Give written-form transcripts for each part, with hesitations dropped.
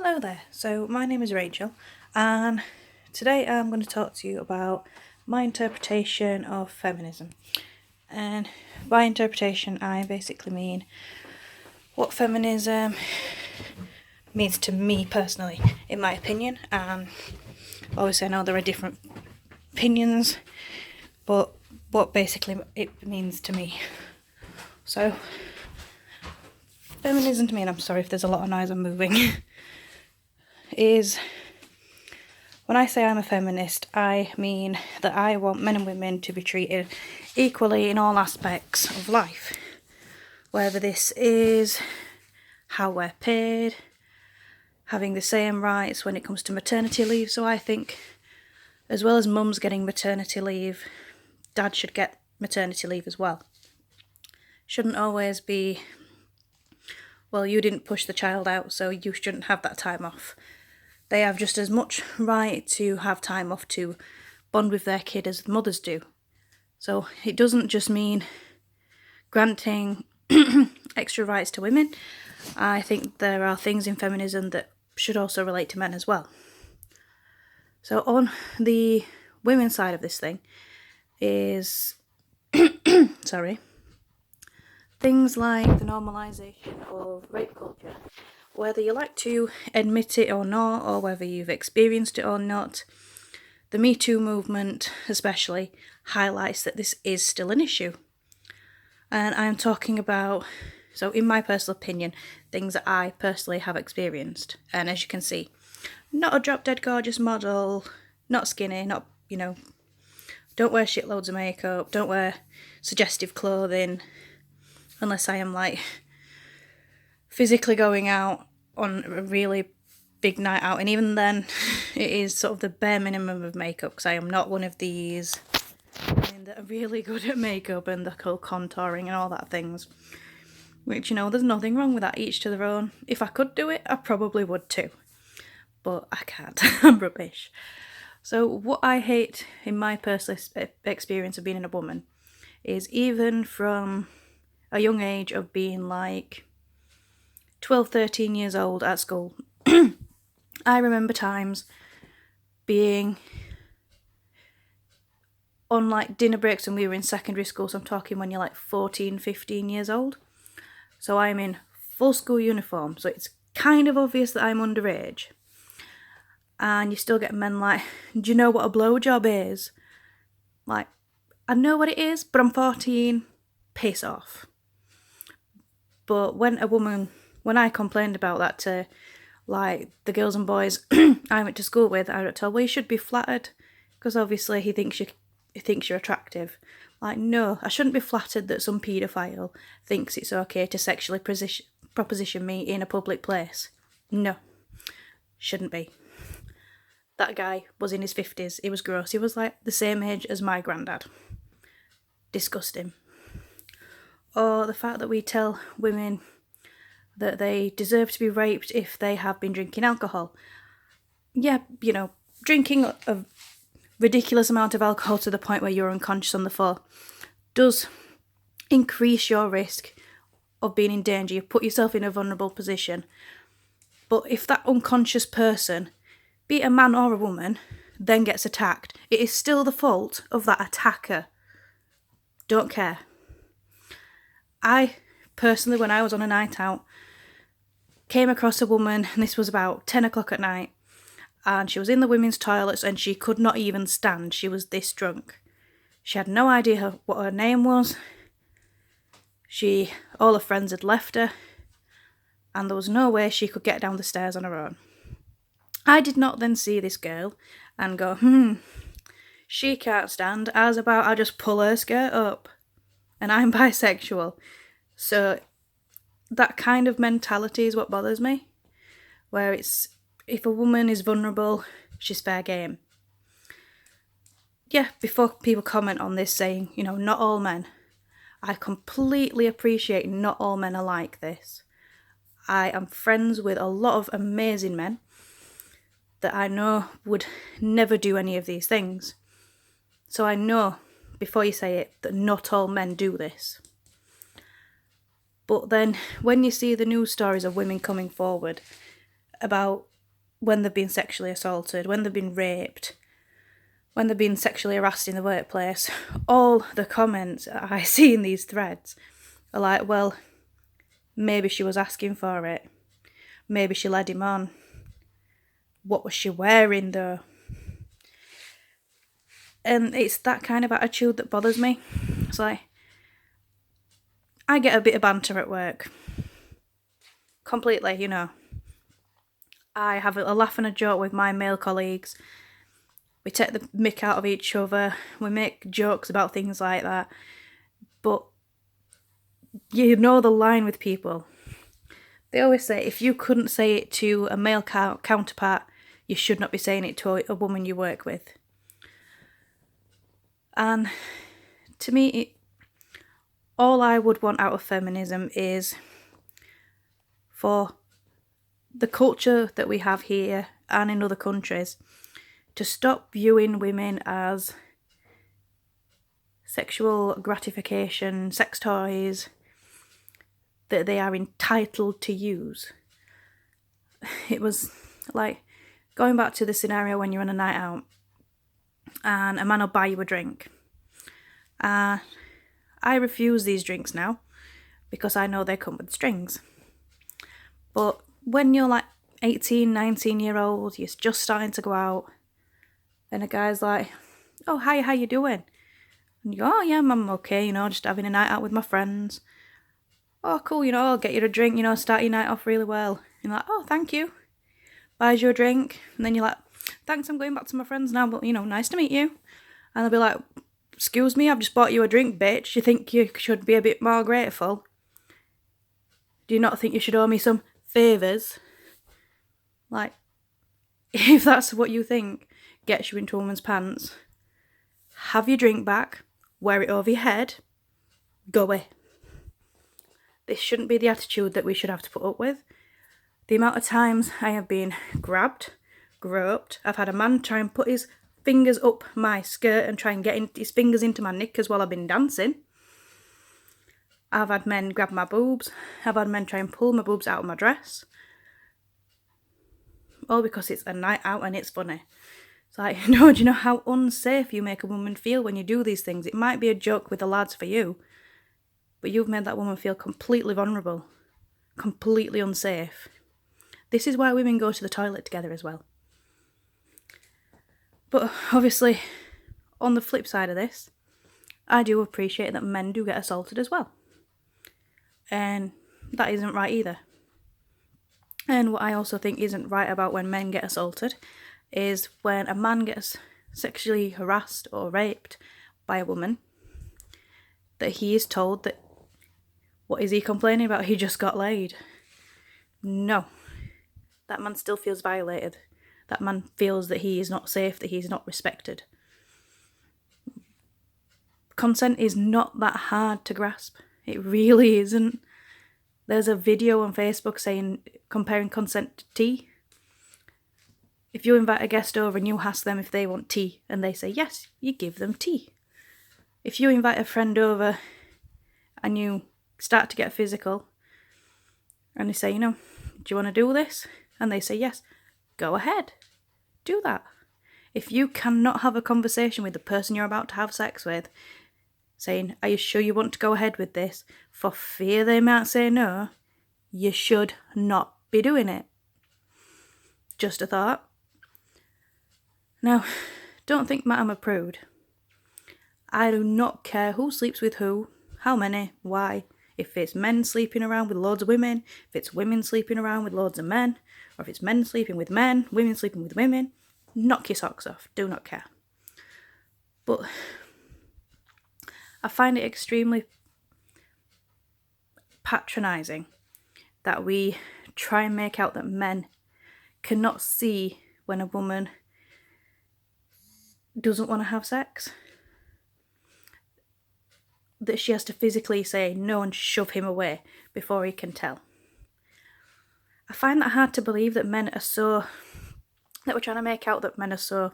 Hello there, so my name is Rachel and today I'm going to talk to you about my interpretation of feminism. And by interpretation I basically mean what feminism means to me personally, in my opinion. And obviously I know there are different opinions, but what basically it means to me. So feminism to me, and I'm sorry if there's a lot of noise, I'm moving, is, when I say I'm a feminist, I mean that I want men and women to be treated equally in all aspects of life. Whether this is how we're paid, having the same rights when it comes to maternity leave. So I think, as well as mums getting maternity leave, dad should get maternity leave as well. Shouldn't always be, well, you didn't push the child out, so you shouldn't have that time off. They have just as much right to have time off to bond with their kid as mothers do. So it doesn't just mean granting extra rights to women. I think there are things in feminism that should also relate to men as well. So on the women's side of this thing is things like the normalisation of rape culture. Whether you like to admit it or not, or whether you've experienced it or not, the Me Too movement especially highlights that this is still an issue. And I'm talking about, so in my personal opinion, things that I personally have experienced. And as you can see, not a drop dead gorgeous model, not skinny, not, don't wear shitloads of makeup, don't wear suggestive clothing, unless I am like physically going out on a really big night out, and even then it is sort of the bare minimum of makeup, because I am not one of these women that are really good at makeup and the whole contouring and all that things, which, there's nothing wrong with that, each to their own. If I could do it, I probably would too, but I can't. I'm rubbish. So what I hate in my personal experience of being a woman is, even from a young age of being like 12, 13 years old at school, I remember times being on like dinner breaks when we were in secondary school, so I'm talking when you're like 14, 15 years old. So I'm in full school uniform, so it's kind of obvious that I'm underage. And you still get men like, do you know what a blowjob is? Like, I know what it is, but I'm 14, piss off. But when I complained about that to like the girls and boys I went to school with, I was told, well, you should be flattered, because obviously he thinks you're attractive. Like, no, I shouldn't be flattered that some paedophile thinks it's okay to sexually proposition me in a public place. No, shouldn't be. That guy was in his 50s. He was gross. He was like the same age as my granddad. Disgusting. Or the fact that we tell women that they deserve to be raped if they have been drinking alcohol. Yeah, drinking a ridiculous amount of alcohol to the point where you're unconscious on the floor does increase your risk of being in danger. You put yourself in a vulnerable position. But if that unconscious person, be it a man or a woman, then gets attacked, it is still the fault of that attacker. Don't care. I personally, when I was on a night out, came across a woman, and this was about 10 o'clock at night, and she was in the women's toilets and she could not even stand. She was this drunk. She had no idea what her name was. All her friends had left her, and there was no way she could get down the stairs on her own. I did not then see this girl and go, she can't stand. As about, I'll just pull her skirt up. And I'm bisexual. So that kind of mentality is what bothers me. Where it's, if a woman is vulnerable, she's fair game. Yeah, before people comment on this saying, not all men, I completely appreciate not all men are like this. I am friends with a lot of amazing men that I know would never do any of these things. So I know, before you say it, that not all men do this. But then when you see the news stories of women coming forward about when they've been sexually assaulted, when they've been raped, when they've been sexually harassed in the workplace, all the comments I see in these threads are like, well, maybe she was asking for it. Maybe she led him on. What was she wearing though? And it's that kind of attitude that bothers me. It's like, I get a bit of banter at work. Completely, you know. I have a laugh and a joke with my male colleagues. We take the mick out of each other. We make jokes about things like that. But you know the line with people. They always say, if you couldn't say it to a male counterpart, you should not be saying it to a woman you work with. And to me, all I would want out of feminism is for the culture that we have here and in other countries to stop viewing women as sexual gratification, sex toys that they are entitled to use. It was like going back to the scenario when you're on a night out and a man will buy you a drink. I refuse these drinks now because I know they come with strings. But when you're like 18, 19-year-old, you're just starting to go out, and a guy's like, oh, hi, how you doing? And you go, oh, yeah, I'm okay, you know, just having a night out with my friends. Oh, cool, you know, I'll get you a drink, you know, start your night off really well. And you're like, oh, thank you. Buys you a drink, and then you're like, thanks, I'm going back to my friends now, but, you know, nice to meet you. And they'll be like, excuse me, I've just bought you a drink, bitch. You think you should be a bit more grateful? Do you not think you should owe me some favours? Like, if that's what you think gets you into a woman's pants, have your drink back, wear it over your head, go away. This shouldn't be the attitude that we should have to put up with. The amount of times I have been grabbed, groped, I've had a man try and put his fingers up my skirt and try and get his fingers into my knickers while I've been dancing. I've had men grab my boobs. I've had men try and pull my boobs out of my dress. All because it's a night out and it's funny. It's like, no, do you know how unsafe you make a woman feel when you do these things? It might be a joke with the lads for you, but you've made that woman feel completely vulnerable, completely unsafe. This is why women go to the toilet together as well. But obviously, on the flip side of this, I do appreciate that men do get assaulted as well. And that isn't right either. And what I also think isn't right about when men get assaulted is when a man gets sexually harassed or raped by a woman, that he is told that, what is he complaining about? He just got laid. No. That man still feels violated. That man feels that he is not safe, that he's not respected. Consent is not that hard to grasp. It really isn't. There's a video on Facebook saying, comparing consent to tea. If you invite a guest over and you ask them if they want tea and they say yes, you give them tea. If you invite a friend over and you start to get physical and they say, you know, do you want to do this? And they say yes, go ahead. Do that. If you cannot have a conversation with the person you're about to have sex with, saying, are you sure you want to go ahead with this, for fear they might say no, you should not be doing it. Just a thought. Now, don't think I'm a prude. I do not care who sleeps with who, how many, why. If it's men sleeping around with loads of women, if it's women sleeping around with loads of men, or if it's men sleeping with men, women sleeping with women, knock your socks off. Do not care. But I find it extremely patronising that we try and make out that men cannot see when a woman doesn't want to have sex. That she has to physically say no and shove him away before he can tell. I find that hard to believe that we're trying to make out that men are so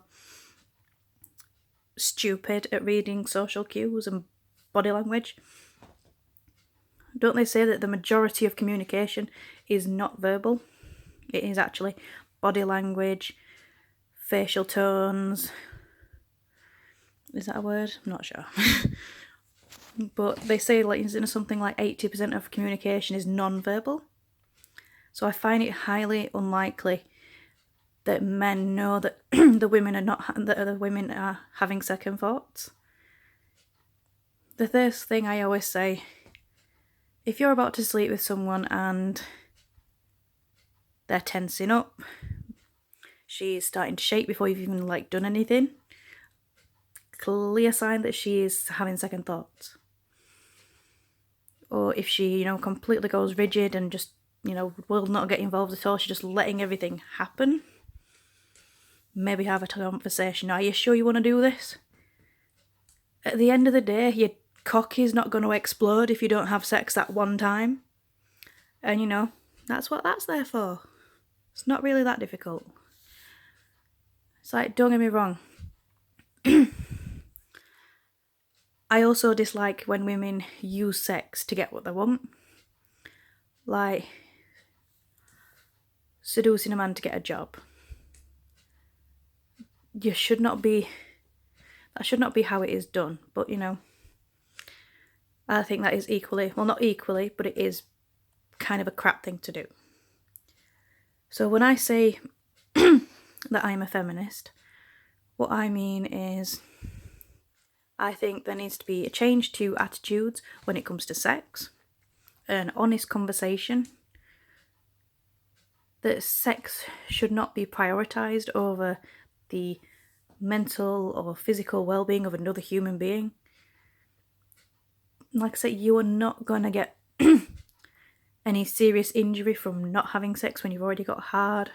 stupid at reading social cues and body language. Don't they say that the majority of communication is not verbal? It is actually body language, facial tones. Is that a word? I'm not sure. But they say like something like 80% of communication is non-verbal. So I find it highly unlikely that men know that the women are having second thoughts. The first thing I always say, if you're about to sleep with someone and they're tensing up, she's starting to shake before you've even like done anything, clear sign that she is having second thoughts. Or if she, completely goes rigid and just, will not get involved at all, she's just letting everything happen. Maybe have a conversation. Are you sure you want to do this? At the end of the day, your cock is not going to explode if you don't have sex that one time. And that's what that's there for. It's not really that difficult. It's like, don't get me wrong. I also dislike when women use sex to get what they want. Like, seducing a man to get a job. That should not be how it is done. But, I think that is not equally, but it is kind of a crap thing to do. So when I say that I'm a feminist, what I mean is I think there needs to be a change to attitudes when it comes to sex, an honest conversation, that sex should not be prioritised over the mental or physical well-being of another human being. Like I said, you are not going to get any serious injury from not having sex when you've already got hard.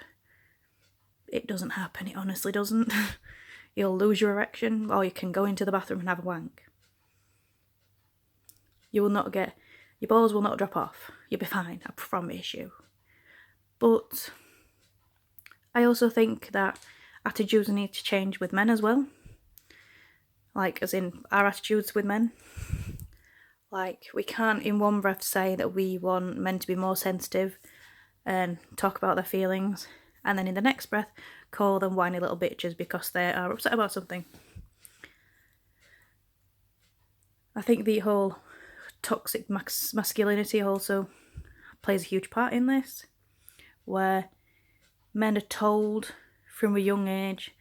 It doesn't happen, it honestly doesn't. You'll lose your erection, or you can go into the bathroom and have a wank. Your balls will not drop off. You'll be fine, I promise you. But I also think that attitudes need to change with men as well. Like, as in our attitudes with men. Like, we can't in one breath say that we want men to be more sensitive and talk about their feelings, and then in the next breath call them whiny little bitches because they are upset about something. I think the whole toxic masculinity also plays a huge part in this, where men are told from a young age,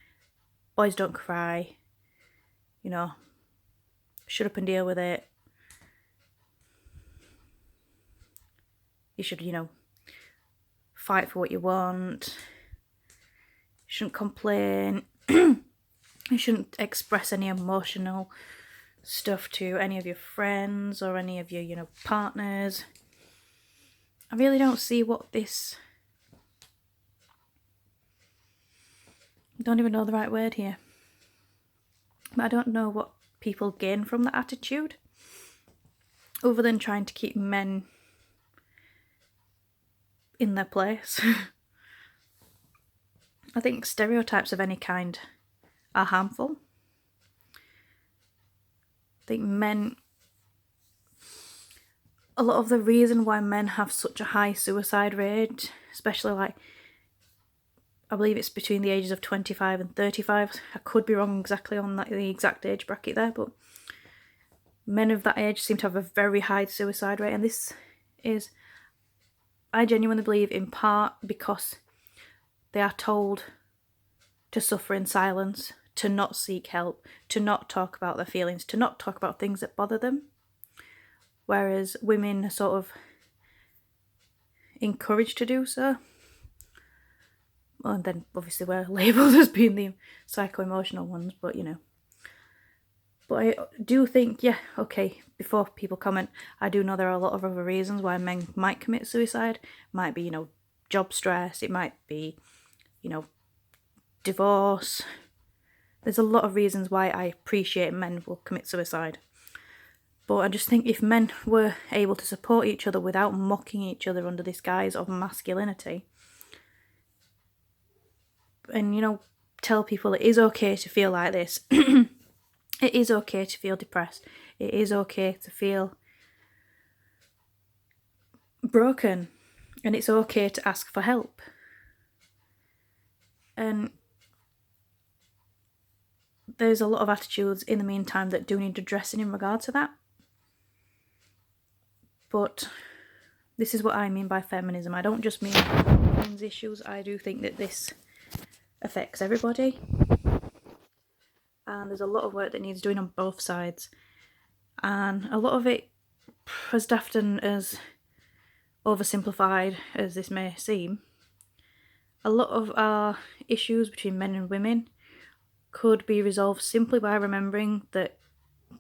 boys don't cry, shut up and deal with it. You should, fight for what you want. You shouldn't complain. You shouldn't express any emotional stuff to any of your friends or any of your, partners. I really don't see what this... I don't even know the right word here. But I don't know what people gain from that attitude, other than trying to keep men in their place. I think stereotypes of any kind are harmful. I think a lot of the reason why men have such a high suicide rate, especially I believe it's between the ages of 25 and 35. I could be wrong exactly on the exact age bracket there, but men of that age seem to have a very high suicide rate, and this is, I genuinely believe, in part because they are told to suffer in silence, to not seek help, to not talk about their feelings, to not talk about things that bother them. Whereas women are sort of encouraged to do so. Well, and then obviously we're labelled as being the psycho-emotional ones, but But I do think, before people comment, I do know there are a lot of other reasons why men might commit suicide. It might be, job stress. It might be, divorce. There's a lot of reasons why I appreciate men will commit suicide. But I just think if men were able to support each other without mocking each other under this guise of masculinity, and, tell people it is okay to feel like this. It is okay to feel depressed. It is okay to feel broken. And it's okay to ask for help. And there's a lot of attitudes in the meantime that do need addressing in regard to that. But this is what I mean by feminism. I don't just mean women's issues. I do think that this affects everybody. And there's a lot of work that needs doing on both sides. And a lot of it, as daft and as oversimplified as this may seem, a lot of our issues between men and women could be resolved simply by remembering that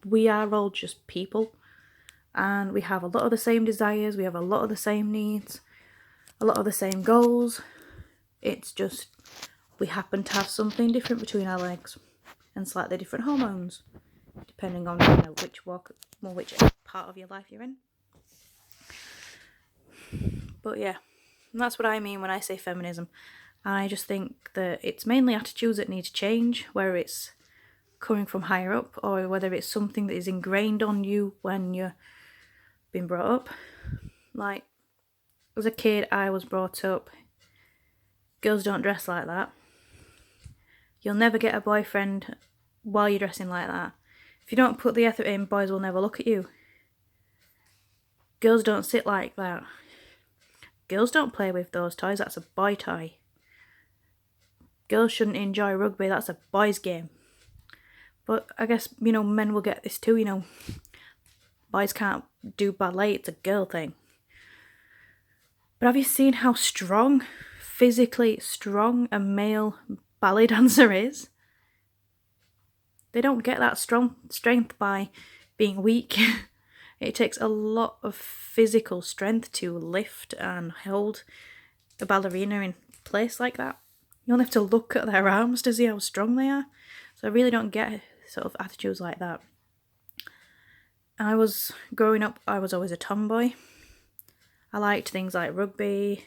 we are all just people, and we have a lot of the same desires, we have a lot of the same needs, a lot of the same goals. It's just we happen to have something different between our legs and slightly different hormones, depending on which part of your life you're in. But yeah, that's what I mean when I say feminism. I just think that it's mainly attitudes that need to change, whether it's coming from higher up or whether it's something that is ingrained on you when you're being brought up. Like, as a kid, I was brought up, girls don't dress like that. You'll never get a boyfriend while you're dressing like that. If you don't put the effort in, boys will never look at you. Girls don't sit like that. Girls don't play with those toys, that's a boy toy. Girls shouldn't enjoy rugby, that's a boy's game. But I guess, men will get this too, boys can't do ballet, it's a girl thing. But have you seen how physically strong a male ballet dancer is? They don't get that strength by being weak. It takes a lot of physical strength to lift and hold a ballerina in place like that. You only have to look at their arms to see how strong they are. So I really don't get sort of attitudes like that. Growing up, I was always a tomboy. I liked things like rugby.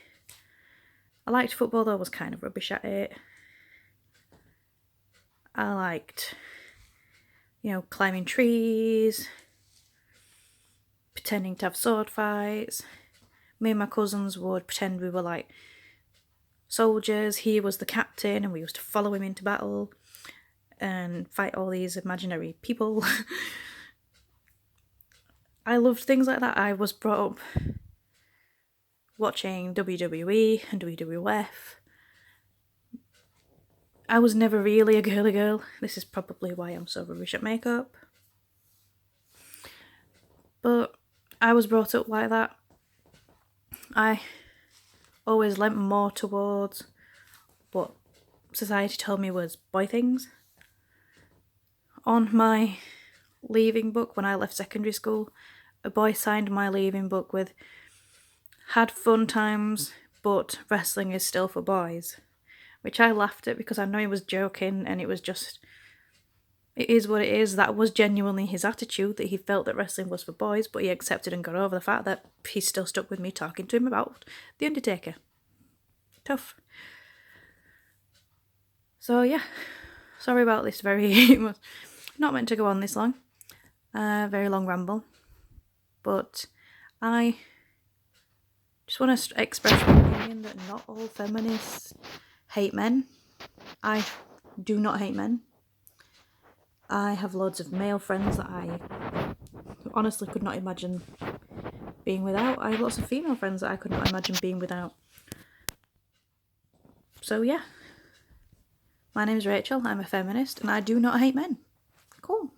I liked football, though I was kind of rubbish at it. I liked, climbing trees, pretending to have sword fights. Me and my cousins would pretend we were like soldiers. He was the captain and we used to follow him into battle and fight all these imaginary people. I loved things like that. I was brought up watching WWE and WWF. I was never really a girly girl. This is probably why I'm so rubbish at makeup. But I was brought up like that. I always leant more towards what society told me was boy things. On my leaving book, when I left secondary school, a boy signed my leaving book with, "Had fun times, but wrestling is still for boys." Which I laughed at because I know he was joking and it is what it is. That was genuinely his attitude, that he felt that wrestling was for boys, but he accepted and got over the fact that he's still stuck with me talking to him about The Undertaker. Tough. So yeah, sorry about this not meant to go on this long. Very long ramble. But I just want to express my opinion that not all feminists hate men. I do not hate men. I have loads of male friends that I honestly could not imagine being without. I have lots of female friends that I could not imagine being without. So yeah, my name is Rachel, I'm a feminist, and I do not hate men. Cool.